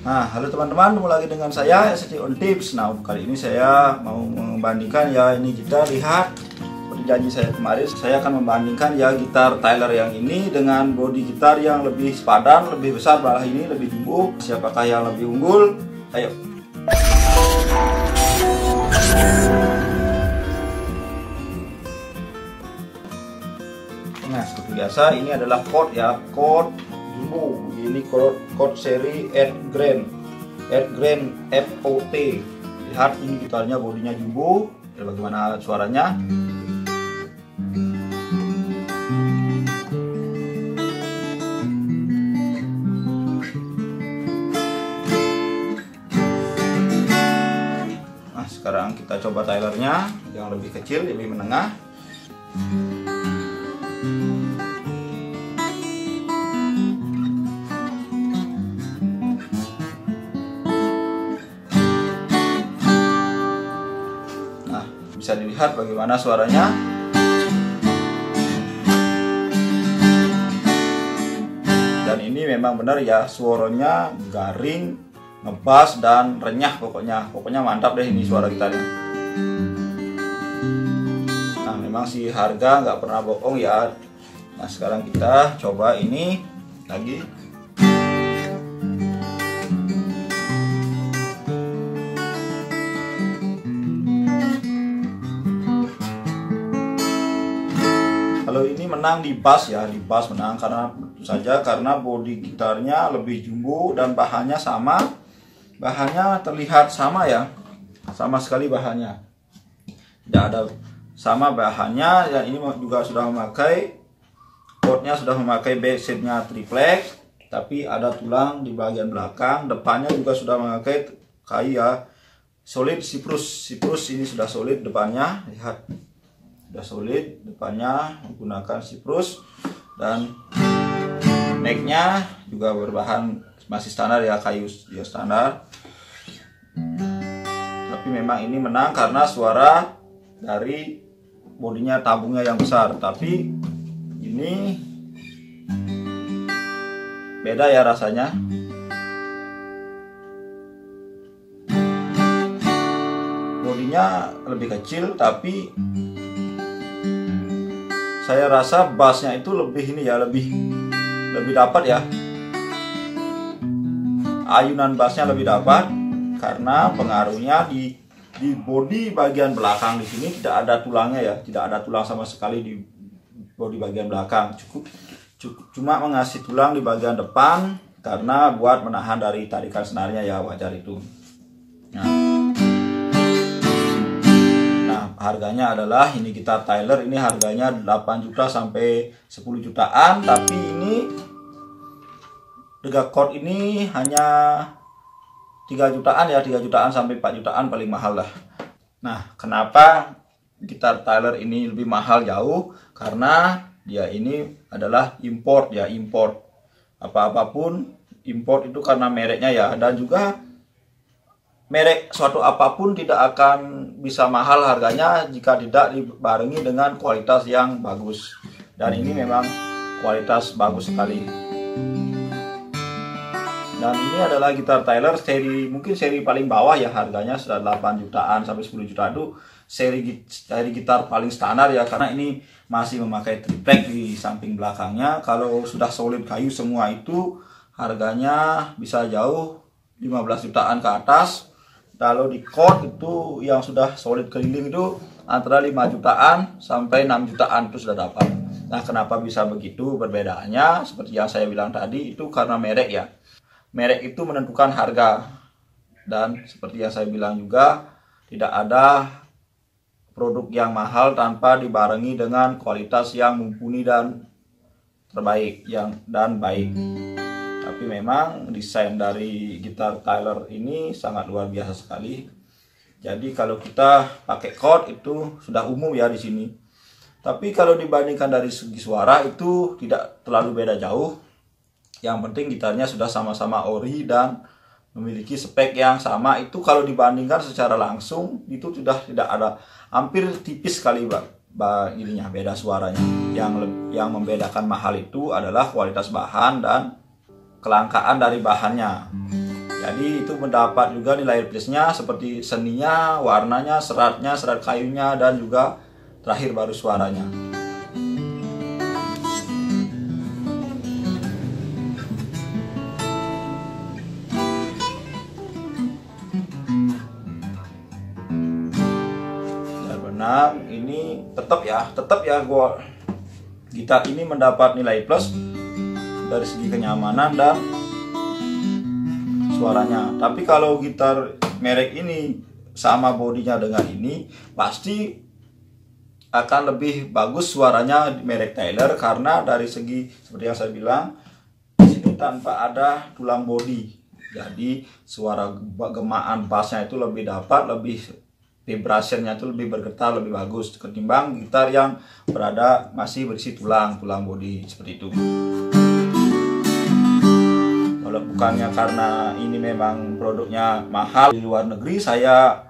Nah, halo teman-teman, ketemu lagi dengan saya ST On Tips. Nah, kali ini saya mau membandingkan ya, ini kita lihat seperti janji saya kemarin, saya akan membandingkan ya gitar Tyler yang ini dengan bodi gitar yang lebih sepadan, lebih besar, malah ini lebih jumbo. Siapakah yang lebih unggul? Ayo. Nah, seperti biasa ini adalah chord ya, chord jumbo. Ini chord seri Ed Green FOT. Lihat ini gitarnya, bodinya jumbo. Ya, bagaimana suaranya? Nah, sekarang kita coba Tylernya yang lebih kecil, lebih menengah. Bisa dilihat bagaimana suaranya. Dan ini memang benar ya, suaranya garing, ngebas dan renyah, pokoknya mantap deh ini suara gitarnya. Nah, memang si harga nggak pernah bohong ya. Nah, sekarang kita coba ini lagi. Kalau ini menang di bass ya, di bass menang karena tentu saja karena bodi gitarnya lebih jumbo dan bahannya sama. Bahannya terlihat sama ya, sama sekali bahannya. Tidak ada sama bahannya. Dan ini juga sudah memakai chordnya, sudah memakai bassnya triplex, tapi ada tulang di bagian belakang. Depannya juga sudah memakai kayu ya, solid Cyprus ini sudah solid depannya. Lihat, sudah solid depannya menggunakan Cyprus, dan necknya juga berbahan masih standar ya, kayu ya standar. Tapi memang ini menang karena suara dari bodinya, tabungnya yang besar. Tapi ini beda ya rasanya. Bodinya lebih kecil, tapi saya rasa bassnya itu lebih ini ya, lebih dapat ya. Ayunan bassnya lebih dapat karena pengaruhnya di bodi bagian belakang. Di sini tidak ada tulangnya ya, tidak ada tulang sama sekali di bodi bagian belakang. Cuma mengasih tulang di bagian depan karena buat menahan dari tarikan senarnya ya, wajar itu. Harganya adalah ini gitar Tyler, ini harganya 8 juta sampai 10 jutaan, tapi ini harga chord ini hanya 3 jutaan ya, 3 jutaan sampai 4 jutaan paling mahal lah. Nah, kenapa gitar Tyler ini lebih mahal jauh? Karena dia ini adalah import ya, import. Apapun import itu karena mereknya ya, dan juga merek suatu apapun tidak akan bisa mahal harganya jika tidak dibarengi dengan kualitas yang bagus. Dan ini memang kualitas bagus sekali. Dan ini adalah gitar Tyler mungkin seri paling bawah ya, harganya sudah 8 jutaan sampai 10 juta itu seri gitar paling standar ya, karena ini masih memakai triplex di samping belakangnya. Kalau sudah solid kayu semua itu harganya bisa jauh 15 jutaan ke atas. Kalau di chord itu yang sudah solid keliling itu antara 5 jutaan sampai 6 jutaan itu sudah dapat. Nah, kenapa bisa begitu? Perbedaannya seperti yang saya bilang tadi, itu karena merek ya. Merek itu menentukan harga. Dan seperti yang saya bilang juga, tidak ada produk yang mahal tanpa dibarengi dengan kualitas yang mumpuni dan terbaik dan baik. Tapi memang desain dari gitar Tyler ini sangat luar biasa sekali. Jadi kalau kita pakai chord itu sudah umum ya di sini. Tapi kalau dibandingkan dari segi suara itu tidak terlalu beda jauh. Yang penting gitarnya sudah sama-sama ori dan memiliki spek yang sama. Itu kalau dibandingkan secara langsung itu sudah tidak ada, hampir tipis sekali ininya, beda suaranya. Yang membedakan mahal itu adalah kualitas bahan dan kelangkaan dari bahannya. Jadi itu mendapat juga nilai plusnya seperti seninya, warnanya, seratnya, serat kayunya, dan juga terakhir baru suaranya. Dan benar ini tetap ya gitar ini mendapat nilai plus dari segi kenyamanan dan suaranya. Tapi kalau gitar merek ini sama bodinya dengan ini, pasti akan lebih bagus suaranya merek Taylor, karena dari segi seperti yang saya bilang di sini tanpa ada tulang bodi. Jadi suara gemaan bassnya itu lebih dapat, lebih vibrationnya itu lebih bergetar, lebih bagus ketimbang gitar yang masih berisi tulang bodi seperti itu. Kalau bukannya karena ini memang produknya mahal di luar negeri, saya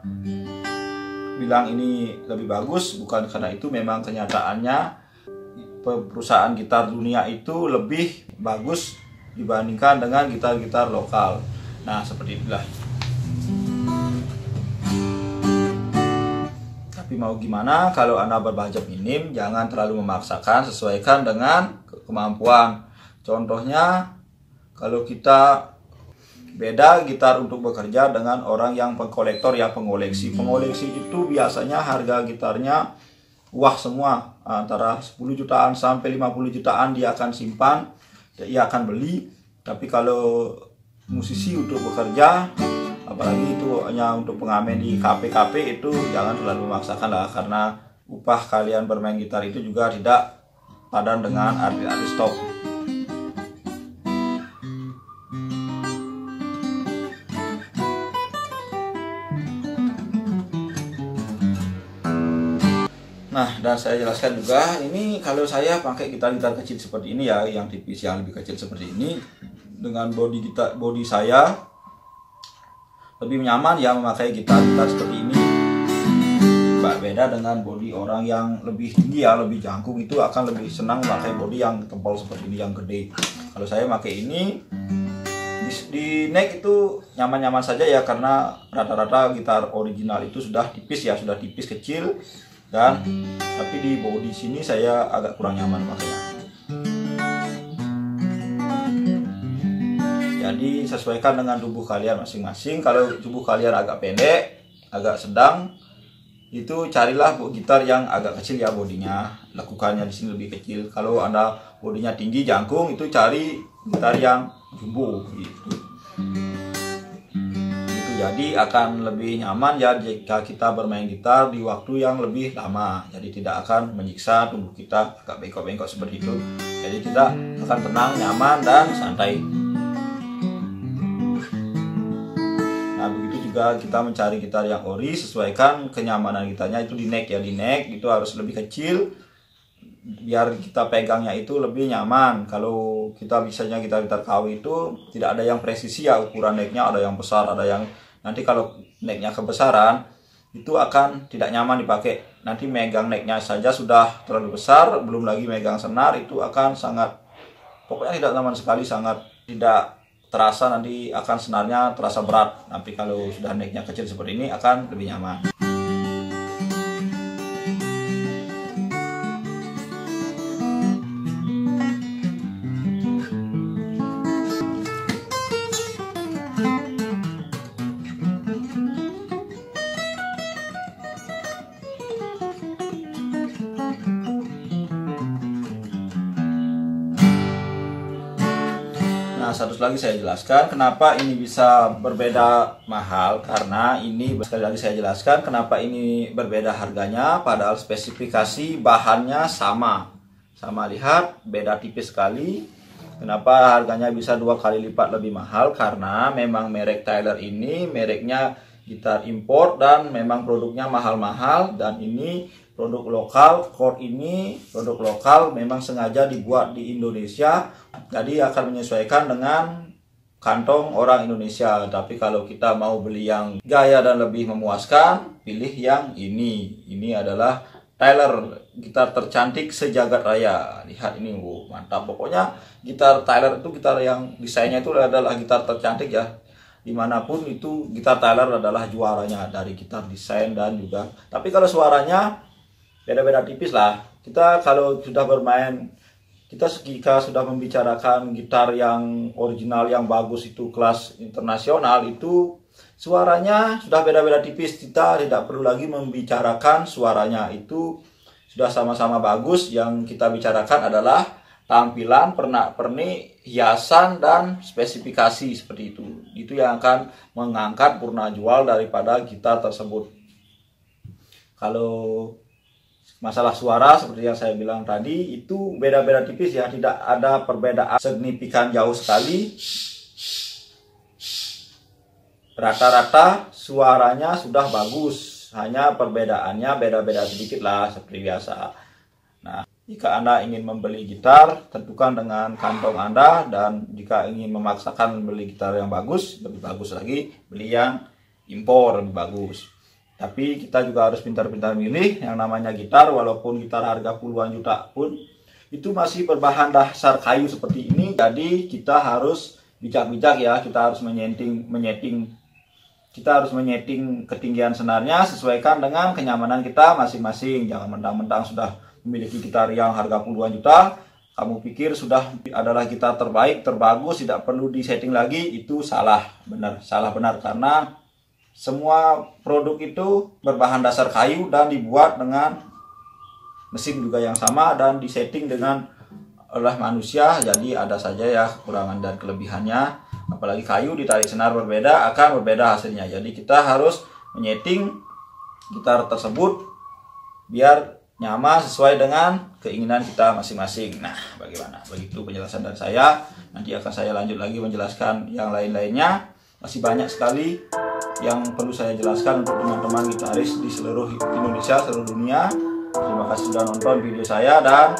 bilang ini lebih bagus, bukan karena itu, memang kenyataannya perusahaan gitar dunia itu lebih bagus dibandingkan dengan gitar-gitar lokal. Nah, seperti itulah. Tapi mau gimana, kalau Anda berbudget minim, jangan terlalu memaksakan, sesuaikan dengan kemampuan. Contohnya, kalau kita beda gitar untuk bekerja dengan orang yang pengkolektor ya pengoleksi. Pengoleksi itu biasanya harga gitarnya wah semua, antara 10 jutaan sampai 50 jutaan dia akan simpan, dia akan beli. Tapi kalau musisi untuk bekerja, apalagi itu hanya untuk pengamen di kafe-kafe, itu jangan terlalu memaksakan lah, karena upah kalian bermain gitar itu juga tidak padan dengan artis-artis top. Nah, dan saya jelaskan juga, ini kalau saya pakai gitar-gitar kecil seperti ini ya, yang tipis, yang lebih kecil seperti ini, dengan bodi saya lebih nyaman ya memakai gitar-gitar seperti ini. Beda dengan bodi orang yang lebih tinggi ya, lebih jangkung, itu akan lebih senang memakai bodi yang tebal seperti ini, yang gede. Kalau saya pakai ini di neck itu nyaman-nyaman saja ya, karena rata-rata gitar original itu sudah tipis ya, sudah tipis kecil. Dan tapi di bodi sini saya agak kurang nyaman makanya. Jadi sesuaikan dengan tubuh kalian masing-masing. Kalau tubuh kalian agak pendek, agak sedang, itu carilah gitar yang agak kecil ya bodinya. Lakukannya di sini lebih kecil. Kalau Anda bodinya tinggi jangkung, itu cari gitar yang jumbo gitu. Jadi akan lebih nyaman ya jika kita bermain gitar di waktu yang lebih lama. Jadi tidak akan menyiksa tubuh kita agak bengkok-bengkok seperti itu. Jadi kita akan tenang, nyaman, dan santai. Nah, begitu juga kita mencari gitar yang ori, sesuaikan kenyamanan gitarnya itu di neck ya. Di neck itu harus lebih kecil, biar kita pegangnya itu lebih nyaman. Kalau kita misalnya gitar-gitar KW itu tidak ada yang presisi ya, ukuran necknya ada yang besar, ada yang nanti kalau necknya kebesaran itu akan tidak nyaman dipakai. Nanti megang necknya saja sudah terlalu besar, belum lagi megang senar, itu akan sangat, pokoknya tidak nyaman sekali, sangat tidak terasa, nanti akan senarnya terasa berat. Tapi kalau sudah necknya kecil seperti ini akan lebih nyaman. Nah, satu lagi saya jelaskan kenapa ini bisa berbeda mahal, karena ini sekali lagi saya jelaskan kenapa ini berbeda harganya, padahal spesifikasi bahannya sama. Lihat, beda tipis sekali. Kenapa harganya bisa 2 kali lipat lebih mahal? Karena memang merek Taylor ini mereknya gitar impor dan memang produknya mahal-mahal, dan ini produk lokal. Chord ini produk lokal, memang sengaja dibuat di Indonesia, jadi akan menyesuaikan dengan kantong orang Indonesia. Tapi kalau kita mau beli yang gaya dan lebih memuaskan, pilih yang ini. Ini adalah Taylor, gitar tercantik sejagat raya. Lihat ini, mantap. Pokoknya gitar Taylor itu gitar yang desainnya itu adalah gitar tercantik ya. dimanapun itu gitar Tyler adalah juaranya dari gitar desain dan juga. Tapi kalau suaranya beda-beda tipis lah. Kita kalau sudah bermain, kita jika sudah membicarakan gitar yang original yang bagus itu kelas internasional, itu suaranya sudah beda-beda tipis. Kita tidak perlu lagi membicarakan suaranya, itu sudah sama-sama bagus. Yang kita bicarakan adalah tampilan, pernak-pernik, hiasan, dan spesifikasi seperti itu. Itu yang akan mengangkat purna jual daripada gitar tersebut. Kalau masalah suara seperti yang saya bilang tadi, itu beda-beda tipis ya, tidak ada perbedaan signifikan jauh sekali. Rata-rata suaranya sudah bagus, hanya perbedaannya beda-beda sedikit lah seperti biasa. Nah, jika Anda ingin membeli gitar, tentukan dengan kantong Anda, dan jika ingin memaksakan beli gitar yang bagus, lebih bagus lagi beli yang impor, lebih bagus. Tapi kita juga harus pintar-pintar milih. Yang namanya gitar, walaupun gitar harga puluhan juta pun, itu masih berbahan dasar kayu seperti ini. Jadi kita harus bijak-bijak ya, kita harus menyeting ketinggian senarnya sesuaikan dengan kenyamanan kita masing-masing. Jangan mentang-mentang sudah memiliki gitar yang harga puluhan juta, kamu pikir sudah adalah gitar terbaik, terbagus, tidak perlu disetting lagi. Itu salah benar, karena semua produk itu berbahan dasar kayu dan dibuat dengan mesin juga yang sama dan disetting dengan oleh manusia. Jadi ada saja ya kekurangan dan kelebihannya. Apalagi kayu ditarik senar berbeda, akan berbeda hasilnya. Jadi kita harus menyeting gitar tersebut biar nyaman sesuai dengan keinginan kita masing-masing. Nah, bagaimana? Begitu penjelasan dari saya. Nanti akan saya lanjut lagi menjelaskan yang lain-lainnya. Masih banyak sekali yang perlu saya jelaskan untuk teman-teman gitaris di seluruh Indonesia, seluruh dunia. Terima kasih sudah nonton video saya, dan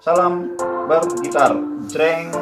salam bergitar. Jreng.